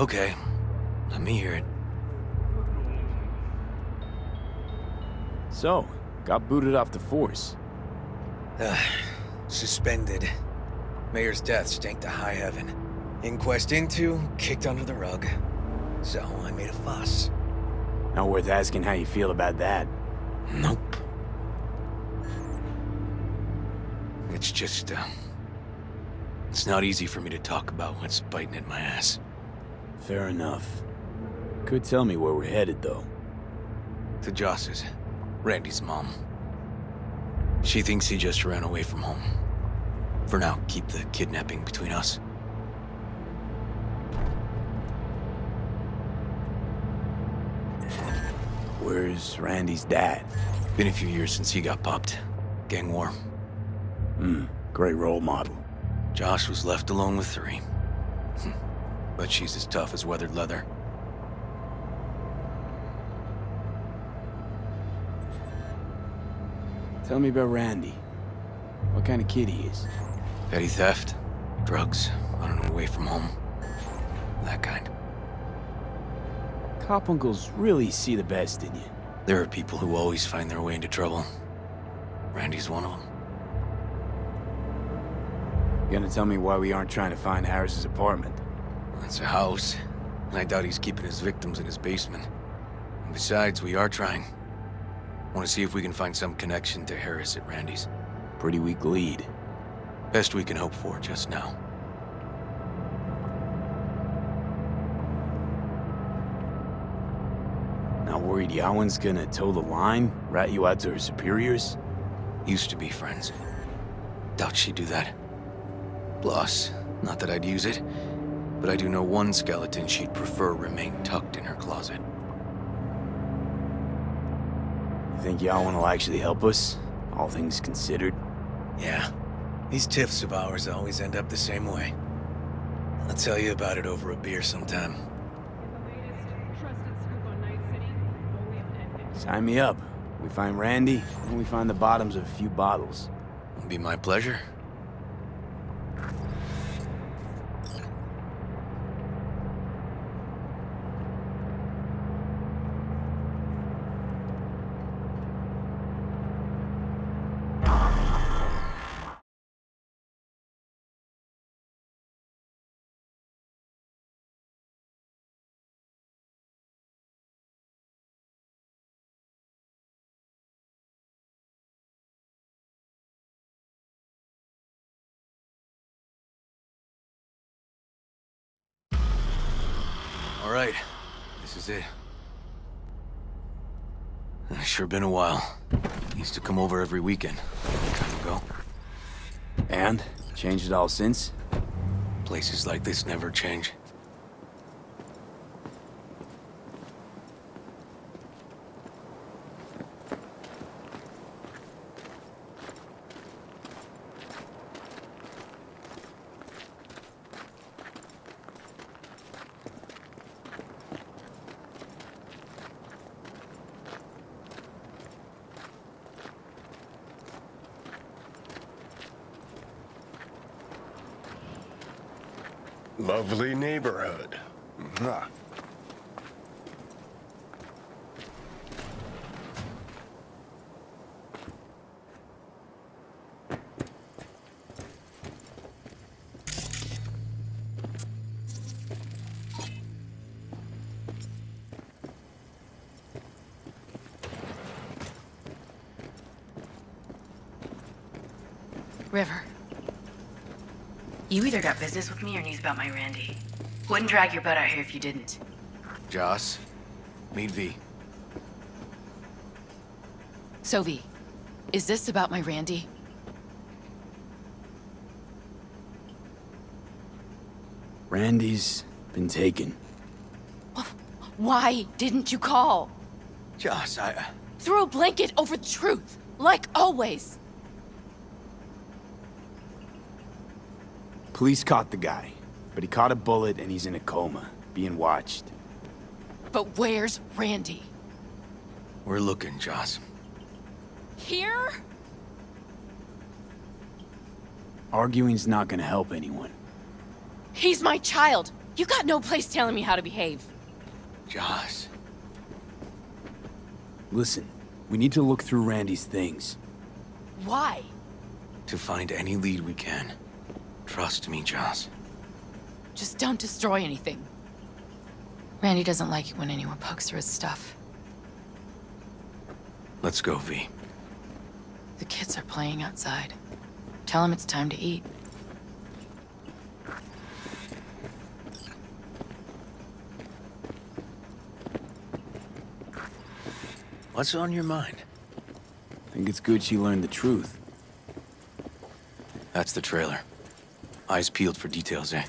Okay, let me hear it. So, got booted off the force. Suspended. Mayor's death stank to high heaven. Inquest into, kicked under the rug. So I made a fuss. Not worth asking how you feel about that. Nope. It's just, it's not easy for me to talk about what's biting at my ass. Fair enough. Could tell me where we're headed, though. To Joss's, Randy's mom. She thinks he just ran away from home. For now, keep the kidnapping between us. Where's Randy's dad? Been a few years since he got popped. Gang war. Great role model. Josh was left alone with 3. But she's as tough as weathered leather. Tell me about Randy. What kind of kid he is? Petty theft, drugs, running away from home. That kind. Cop uncles really see the best in you. There are people who always find their way into trouble. Randy's one of them. Gonna tell me why we aren't trying to find Harris's apartment? It's a house, and I doubt he's keeping his victims in his basement. And besides, we are trying. Want to see if we can find some connection to Harris at Randy's. Pretty weak lead. Best we can hope for just now. Not worried Yawen's gonna toe the line? Rat you out to her superiors? Used to be friends. Doubt she'd do that. Plus, not that I'd use it, but I do know one skeleton she'd prefer remain tucked in her closet. You think Yawen will actually help us? All things considered? Yeah. These tiffs of ours always end up the same way. I'll tell you about it over a beer sometime. Sign me up. We find Randy, and we find the bottoms of a few bottles. It'll be my pleasure. All right, this is it. Sure been a while. Used to come over every weekend, a long time ago. And? Changed it all since? Places like this never change. Lovely neighborhood. Huh. River. You either got business with me or news about my Randy. Wouldn't drag your butt out here if you didn't. Joss, meet V. So V, is this about my Randy? Randy's been taken. Why didn't you call? Joss, Threw a blanket over the truth, like always. Police caught the guy, but he caught a bullet and he's in a coma, being watched. But where's Randy? We're looking, Joss. Here? Arguing's not gonna help anyone. He's my child. You got no place telling me how to behave. Joss. Listen, we need to look through Randy's things. Why? To find any lead we can. Trust me, Joss. Just don't destroy anything. Randy doesn't like it when anyone pokes through his stuff. Let's go, V. The kids are playing outside. Tell them it's time to eat. What's on your mind? Think it's good she learned the truth. That's the trailer. Eyes peeled for details, eh?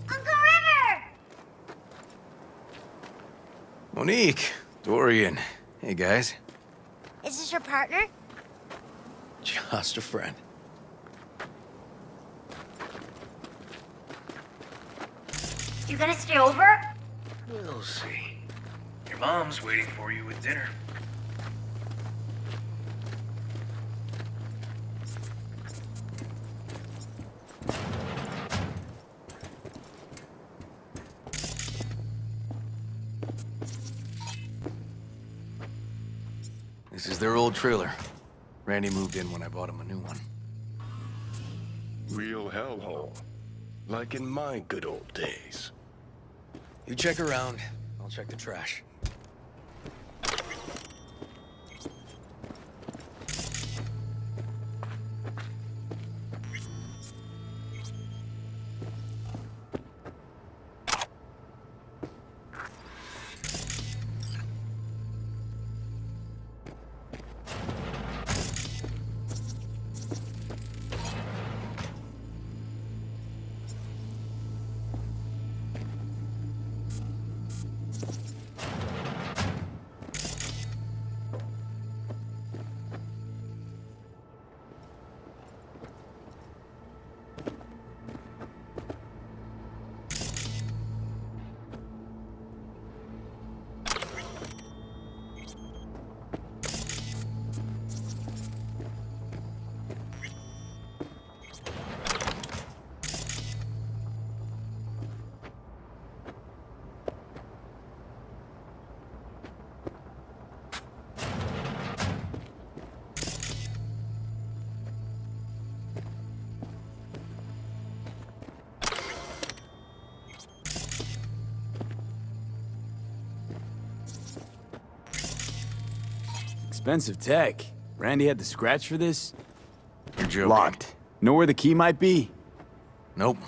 Uncle River! Monique, Dorian. Hey, guys. Is this your partner? Just a friend. You gonna stay over? We'll see. Your mom's waiting for you with dinner. This is their old trailer. Randy moved in when I bought him a new one. Real hellhole. Like in my good old days. You check around, I'll check the trash. Expensive tech. Randy had to scratch for this? You're joking. Locked. Know where the key might be? Nope.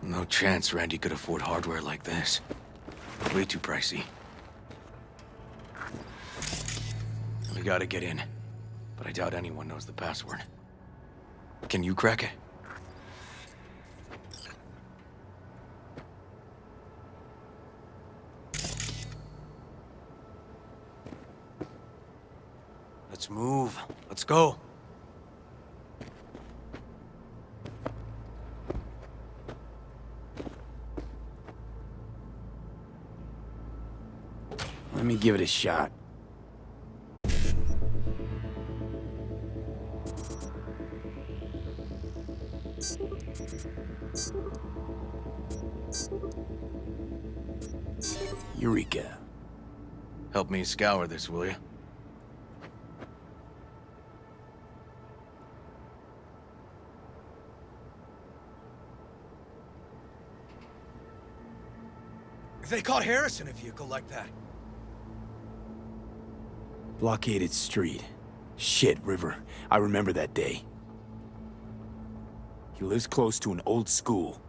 No chance Randy could afford hardware like this. Way too pricey. We gotta get in, but I doubt anyone knows the password. Can you crack it? Let's move. Let's go. Let me give it a shot. Eureka. Help me scour this, will you? They caught Harris in a vehicle like that. Blockaded street. Shit, River. I remember that day. He lives close to an old school.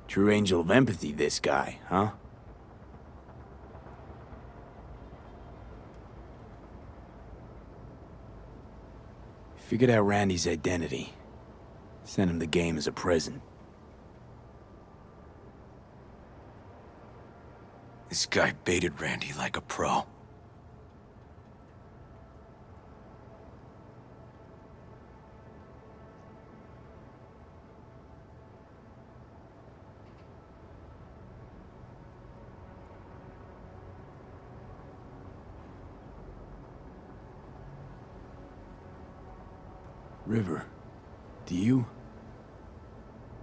True angel of empathy, this guy, huh? Figured out Randy's identity. Sent him the game as a present. This guy baited Randy like a pro. River, do you...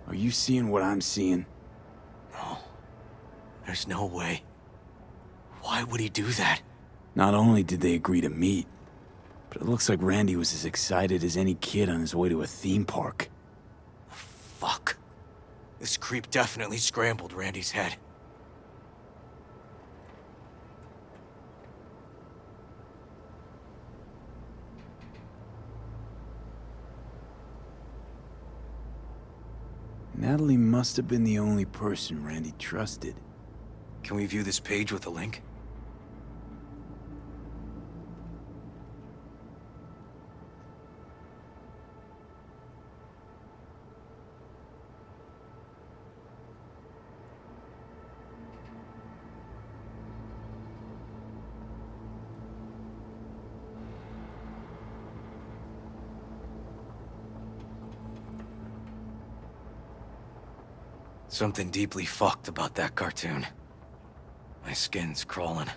Are you seeing what I'm seeing? No. There's no way. Why would he do that? Not only did they agree to meet, but it looks like Randy was as excited as any kid on his way to a theme park. Fuck. This creep definitely scrambled Randy's head. Natalie must have been the only person Randy trusted. Can we view this page with a link? Something deeply fucked about that cartoon. My skin's crawling.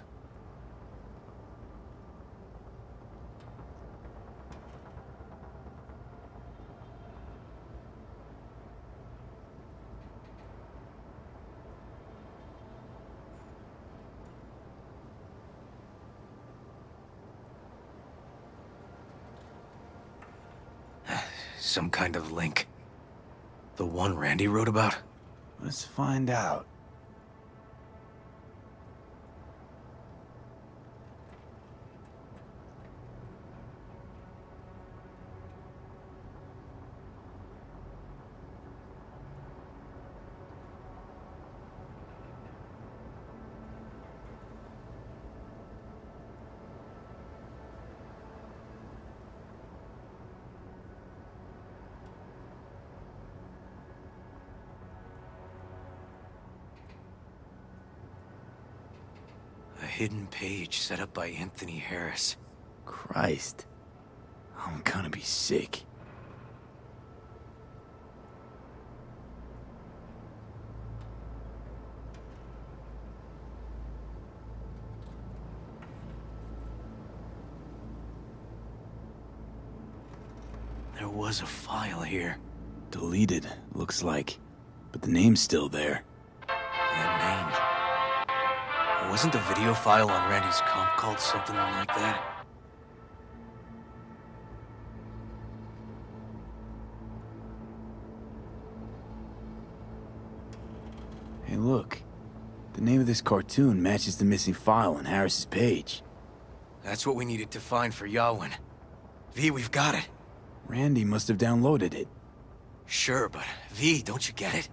Some kind of link. The one Randy wrote about? Let's find out. A hidden page set up by Anthony Harris. Christ. I'm gonna be sick. There was a file here. Deleted, looks like. But the name's still there. That name. Wasn't the video file on Randy's comp called something like that? Hey, look. The name of this cartoon matches the missing file on Harris's page. That's what we needed to find for Yawin. V, we've got it. Randy must have downloaded it. Sure, but V, don't you get it?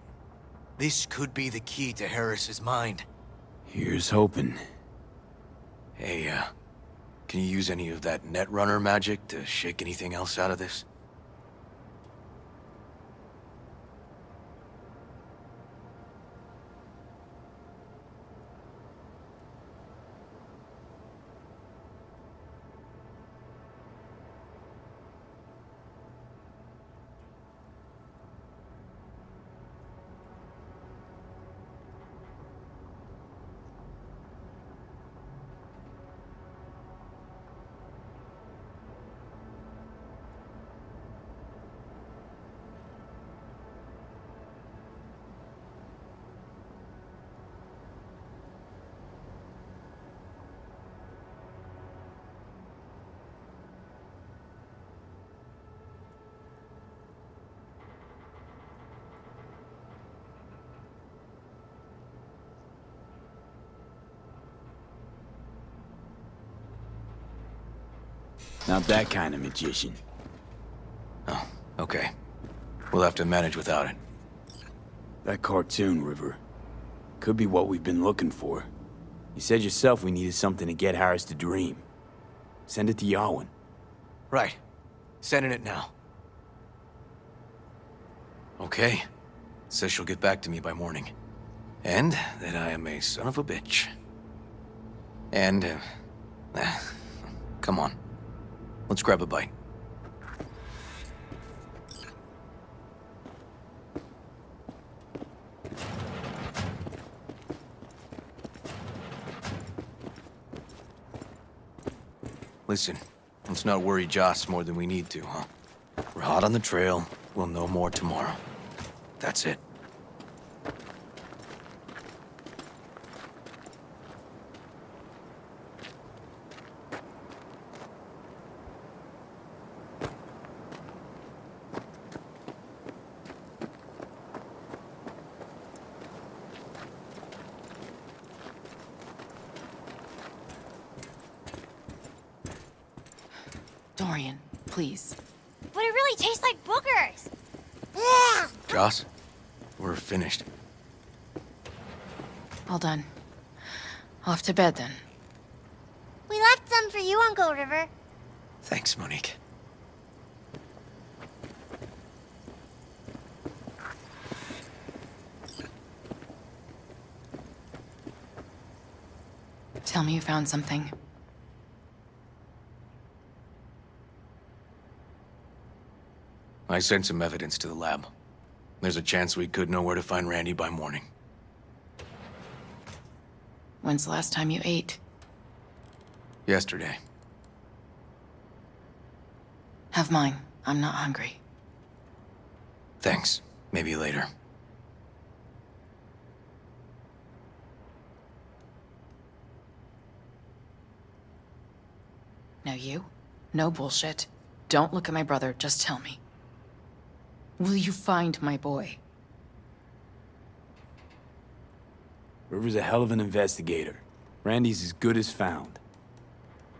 This could be the key to Harris's mind. Here's hoping. Hey, can you use any of that Netrunner magic to shake anything else out of this? Not that kind of magician. Oh, okay. We'll have to manage without it. That cartoon, River. Could be what we've been looking for. You said yourself we needed something to get Harris to dream. Send it to Yawin. Right. Sending it now. Okay. Says she'll get back to me by morning. And that I am a son of a bitch. And, come on. Let's grab a bite. Listen, let's not worry Joss more than we need to, huh? We're hot on the trail. We'll know more tomorrow. That's it. Dorian, please. But it really tastes like boogers. Ugh. Joss, we're finished. All done. Off to bed then. We left some for you, Uncle River. Thanks, Monique. Tell me you found something. I sent some evidence to the lab. There's a chance we could know where to find Randy by morning. When's the last time you ate? Yesterday. Have mine. I'm not hungry. Thanks. Maybe later. Now you? No bullshit. Don't look at my brother, just tell me. Will you find my boy? River's a hell of an investigator. Randy's as good as found.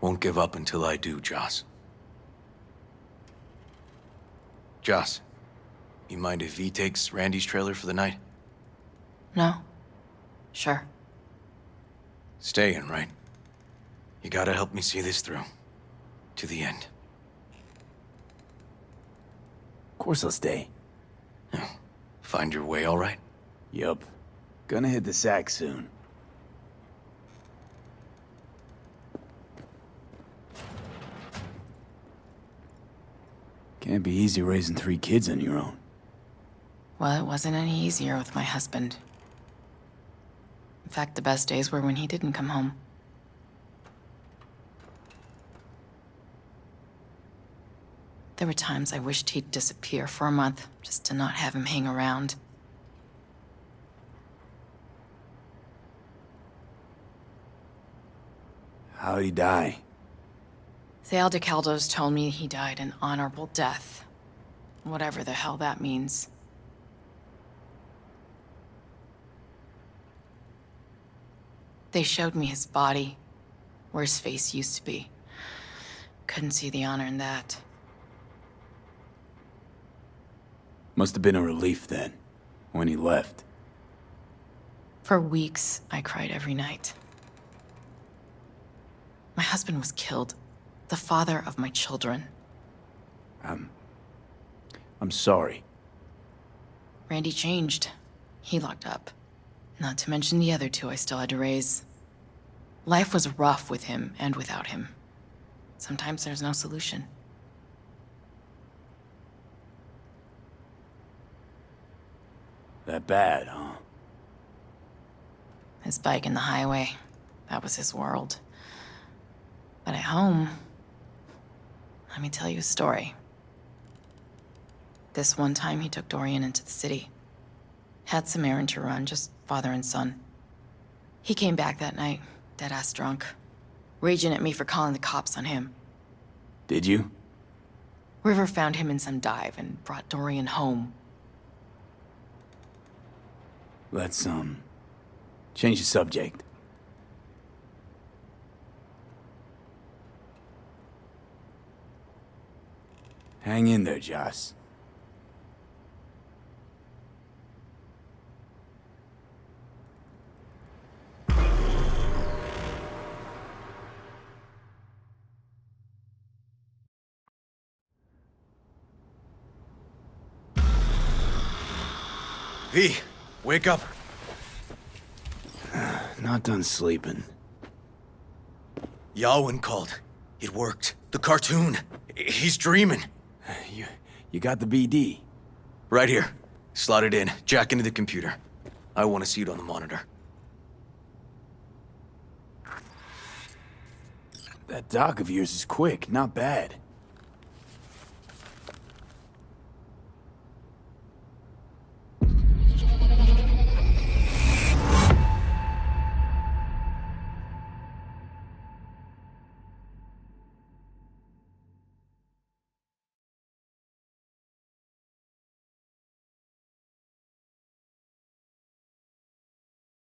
Won't give up until I do, Joss. Joss, you mind if V takes Randy's trailer for the night? No? Sure. Staying, right? You gotta help me see this through. To the end. Of course I'll stay. Find your way all right? Yup. Gonna hit the sack soon. Can't be easy raising 3 kids on your own. Well, it wasn't any easier with my husband. In fact, the best days were when he didn't come home. There were times I wished he'd disappear for a month, just to not have him hang around. How'd he die? The Aldecaldos told me he died an honorable death. Whatever the hell that means. They showed me his body, where his face used to be. Couldn't see the honor in that. Must have been a relief then, when he left. For weeks, I cried every night. My husband was killed. The father of my children. I'm sorry. Randy changed. He locked up. Not to mention the other 2 I still had to raise. Life was rough with him and without him. Sometimes there's no solution. That bad, huh? His bike in the highway, that was his world. But at home, let me tell you a story. This one time he took Dorian into the city. Had some errand to run, just father and son. He came back that night, dead-ass drunk, raging at me for calling the cops on him. Did you? River found him in some dive and brought Dorian home. Let's, change the subject. Hang in there, Joss. V, wake up. Not done sleeping. Yawin called. It worked. The cartoon. He's dreaming. You got the BD? Right here. Slot it in. Jack into the computer. I want to see it on the monitor. That doc of yours is quick, not bad.